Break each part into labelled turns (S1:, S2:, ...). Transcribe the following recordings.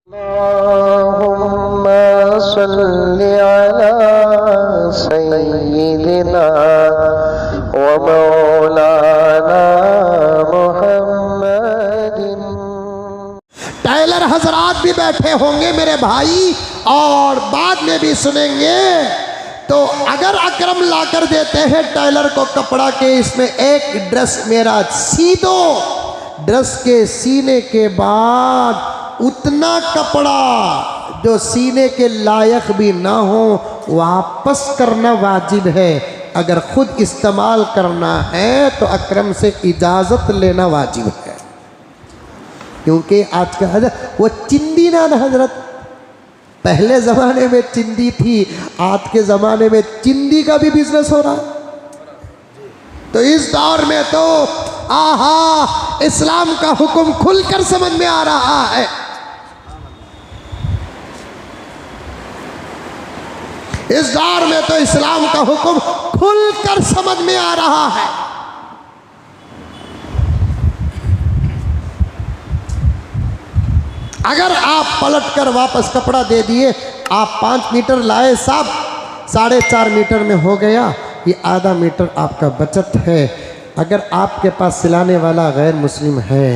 S1: अल्लाहुम्मा सल्लि अला सय्यिदिना व मौलाना मुहम्मदिन।
S2: टेलर हजरात भी बैठे होंगे मेरे भाई और बाद में भी सुनेंगे। तो अगर अकरम लाकर देते हैं टेलर को कपड़ा के इसमें एक ड्रेस मेरा सी दो, ड्रेस के सीने के बाद उतना कपड़ा जो सीने के लायक भी ना हो वापस करना वाजिब है। अगर खुद इस्तेमाल करना है तो अकरम से इजाज़त लेना वाजिब है, क्योंकि आज का हजरत वो चिंदी ना हजरत, पहले ज़माने में चिंदी थी, आज के ज़माने में चिंदी का भी बिजनेस हो रहा है। तो इस दौर में तो आहा इस्लाम का हुक्म खुलकर समझ में आ रहा है। इस दौर में तो इस्लाम का हुक्म खुलकर समझ में आ रहा है। अगर आप पलटकर वापस कपड़ा दे दिए, आप 5 मीटर लाए साहब, 4.5 मीटर में हो गया, ये आधा मीटर आपका बचत है। अगर आपके पास सिलाने वाला गैर मुस्लिम है,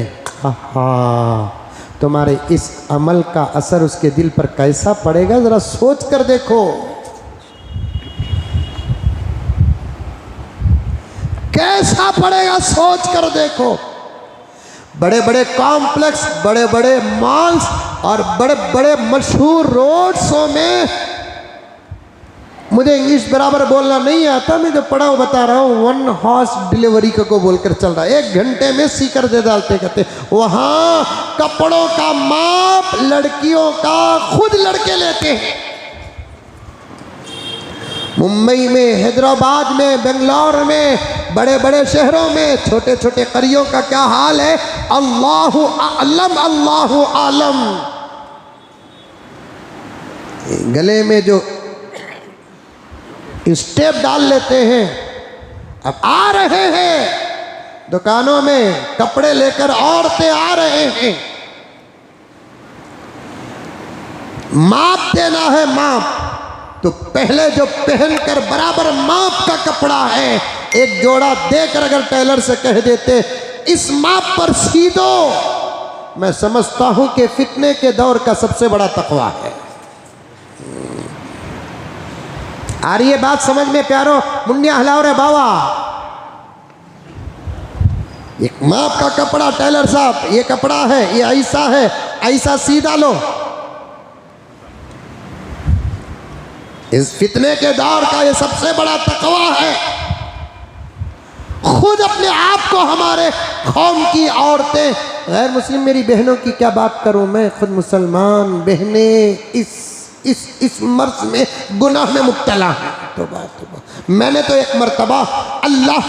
S2: तुम्हारे इस अमल का असर उसके दिल पर कैसा पड़ेगा ज़रा सोच कर देखो। कैसा पड़ेगा सोच कर देखो। बड़े बड़े कॉम्प्लेक्स, बड़े बड़े मॉल्स और बड़े बड़े मशहूर रोड्सों में, मुझे इंग्लिश बराबर बोलना नहीं आता, मैं जो पढ़ा वो बता रहा हूँ, 1 हॉर्स डिलीवरी को बोलकर चल रहा है, 1 घंटे में सीकर दे डालते कहते। वहाँ कपड़ों का माप लड़कियों का खुद लड़के लेते हैं। मुंबई में, हैदराबाद में, बेंगलोर में, बड़े बड़े शहरों में छोटे छोटे करियों का क्या हाल है, अल्लाहु आलम अल्लाहु आलम। गले में जो स्टेप डाल लेते हैं, अब आ रहे हैं दुकानों में कपड़े लेकर, औरतें आ रहे हैं, माप देना है माप। तो पहले जो पहनकर बराबर माप का कपड़ा है, एक जोड़ा देकर अगर टेलर से कह देते इस माप पर सी दो, मैं समझता हूं कि फितने के दौर का सबसे बड़ा तकवा है। आ रही है बात समझ में प्यारो? मुन्निया हिलाओ रे बाबा। एक माप का कपड़ा, टेलर साहब ये कपड़ा है, ये ऐसा है, ऐसा सी डालो। इस फितने के दौर का ये सबसे बड़ा तकवा है। खुद अपने आप को हमारे कौम की औरतें, गैर मुस्लिम मेरी बहनों की क्या बात करूं, मैं खुद मुसलमान बहनें इस मर्ज में गुनाह में मुब्तला है। तौबा, मैंने तो एक मर्तबा, अल्लाह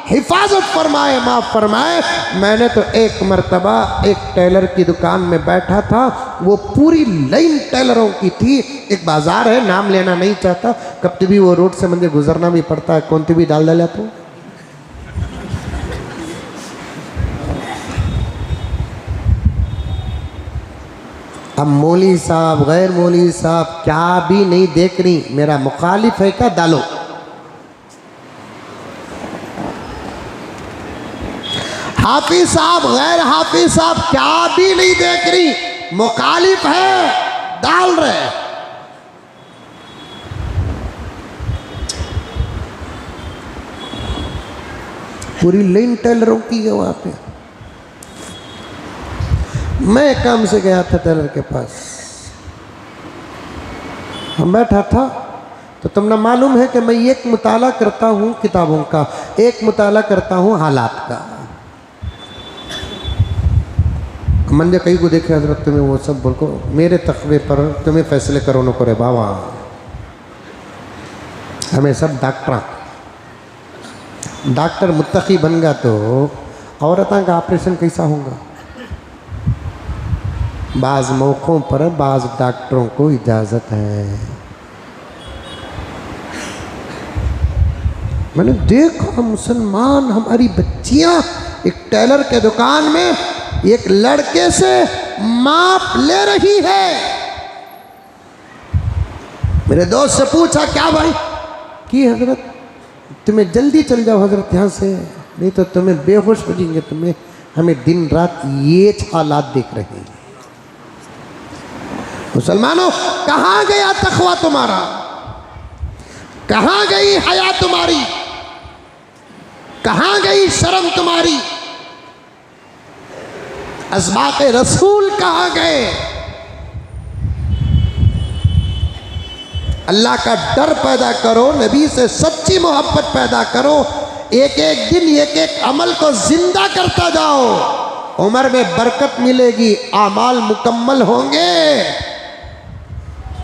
S2: हिफाजत फरमाए माफ़ फरमाए, मैंने तो एक मर्तबा एक टेलर की दुकान में बैठा था, वो पूरी लाइन टेलरों की थी। एक बाज़ार है, नाम लेना नहीं चाहता, कभी भी वो रोड से मुझे गुजरना भी पड़ता है, कौन भी डाल डाला तो। अब मौली साहब गैर मौली साहब क्या भी नहीं देख रही, मेरा मुखालिफ है क्या, डालो। हाफिज साहब गैर हाफिज साहब क्या भी नहीं देख रही, मुखालिफ है, डाल रहे। पूरी लाइन टेलरों की है वहां पे। मैं काम से गया था टेलर के पास, हम बैठा था, तो तुमने मालूम है कि मैं एक मुताला करता हूँ किताबों का, एक मुताला करता हूँ हालात का। मंजे कहीं को देखे हजरत तुम्हें वो सब बोल को मेरे तकवे पर तुम्हें फैसले करो न करे बाबा, हमें सब डॉक्टर मुत्तकी बन गया तो औरतों का ऑपरेशन कैसा होगा। बाज़ मौक़ों पर बाज़ डॉक्टरों को इजाज़त है। मैंने देखा मुसलमान हमारी बच्चियां एक टेलर के दुकान में एक लड़के से माप ले रही है। मेरे दोस्त से पूछा क्या भाई कि हजरत तुम्हें जल्दी चल जाओ हजरत यहाँ से, नहीं तो तुम्हें बेहोश हो जाएंगे, तुम्हें हमें दिन रात ये हालात देख रहे हैं। मुसलमानों, कहाँ गया तकवा तुम्हारा, कहाँ गई हया तुम्हारी, कहाँ गई शर्म तुम्हारी, असबाक़ रसूल कहाँ गए। अल्लाह का डर पैदा करो, नबी से सच्ची मोहब्बत पैदा करो, एक एक दिन एक एक अमल को जिंदा करता जाओ, उम्र में बरकत मिलेगी, आमाल मुकम्मल होंगे,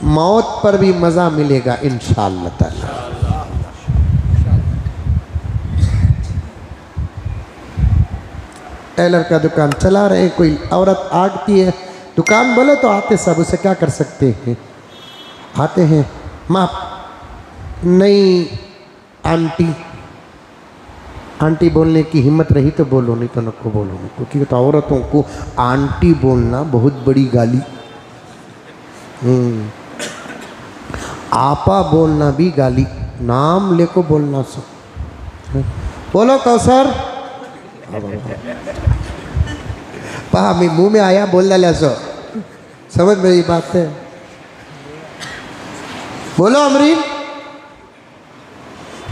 S2: मौत पर भी मज़ा मिलेगा इंशाअल्लाह ताला। टेलर का दुकान चला रहे, कोई औरत आगती है, दुकान बोले तो आते सब, उसे क्या कर सकते हैं, आते हैं, माँ नहीं आंटी, आंटी बोलने की हिम्मत रही तो बोलो, नहीं तो नको बोलो, क्योंकि तो औरतों को आंटी बोलना बहुत बड़ी गाली, आपा बोलना भी गाली, नाम लेको बोलना सब। बोलो कौसर, पहा मैं मुंह में आया बोल डाला सो, समझ मेरी बात है। बोलो अमरीन,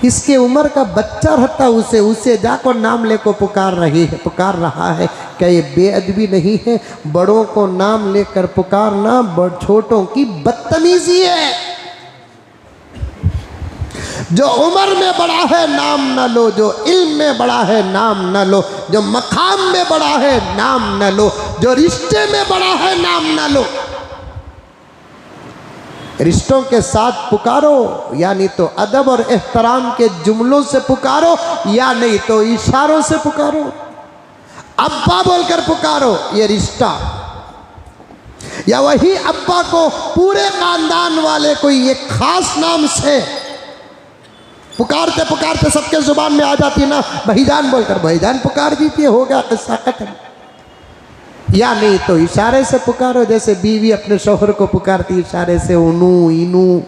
S2: इसके उम्र का बच्चा रहता, उसे जाको नाम लेको पुकार रहा है, क्या ये बेअदबी नहीं है? बड़ों को नाम लेकर पुकारना छोटों की बदतमीजी है। जो उम्र में बड़ा है नाम न लो, जो इल्म में बड़ा है नाम न लो, जो मकाम में बड़ा है नाम न लो, जो रिश्ते में बड़ा है नाम न लो। रिश्तों के साथ पुकारो, या नहीं तो अदब और एहतराम के जुमलों से पुकारो, या नहीं तो इशारों से पुकारो। अब्बा बोलकर पुकारो, ये रिश्ता, या वही अब्बा को पूरे खानदान वाले कोई एक खास नाम से पुकारते पुकारते सबके जुबान में आ जाती ना, भाईजान बोलकर भाईजान पुकार दीजिए, होगा किस्सा खत्म। या नहीं तो इशारे से पुकारो, जैसे बीवी अपने शौहर को पुकारती इशारे से, उनू इनू।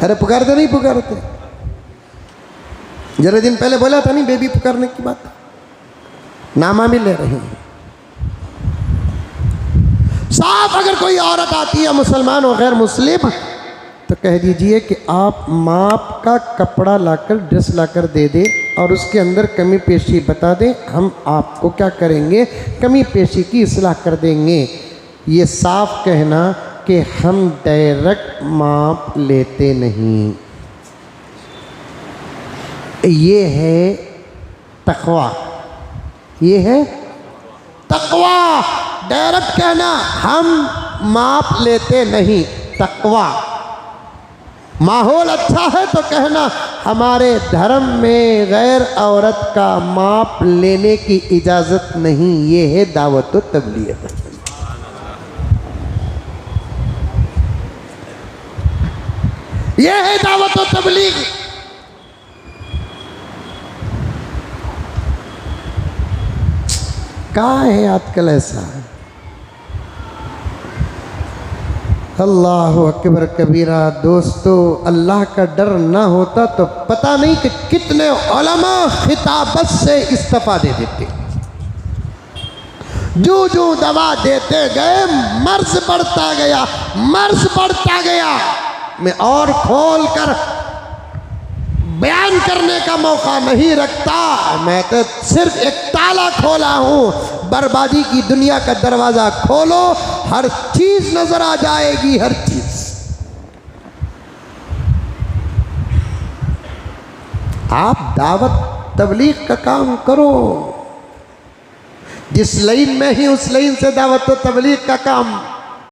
S2: अरे पुकारते नहीं पुकारते, जरा दिन पहले बोला था नहीं बेबी पुकारने की बात, नामा भी ले रहे हैं। साफ अगर कोई औरत आती है मुसलमान और गैर मुस्लिम, तो कह दीजिए कि आप माप का कपड़ा लाकर, ड्रेस लाकर दे दे और उसके अंदर कमी पेशी बता दें, हम आपको क्या करेंगे, कमी पेशी की इस्लाह कर देंगे। ये साफ कहना कि हम डायरेक्ट माप लेते नहीं, ये है तकवा, ये है तकवा। डायरेक्ट कहना हम माप लेते नहीं, तकवा। माहौल अच्छा है तो कहना हमारे धर्म में गैर औरत का माप लेने की इजाज़त नहीं, ये है दावत व तबलीग। ये है दावत व तबलीग। कहाँ है आजकल ऐसा? अल्लाह अकबर कबीरा। दोस्तों, अल्लाह का डर ना होता तो पता नहीं कि कितने उलमा खिताबत से इस्तीफा दे देते। जो जो दवा देते गए मर्ज बढ़ता गया, मर्ज बढ़ता गया। मैं और खोल कर बयान करने का मौका नहीं रखता, मैं तो सिर्फ एक ताला खोला हूँ। बर्बादी की दुनिया का दरवाज़ा खोलो, हर चीज़ नज़र आ जाएगी, हर चीज़। आप दावत तबलीग का काम करो, जिस लाइन में ही उस लाइन से दावत तबलीग का काम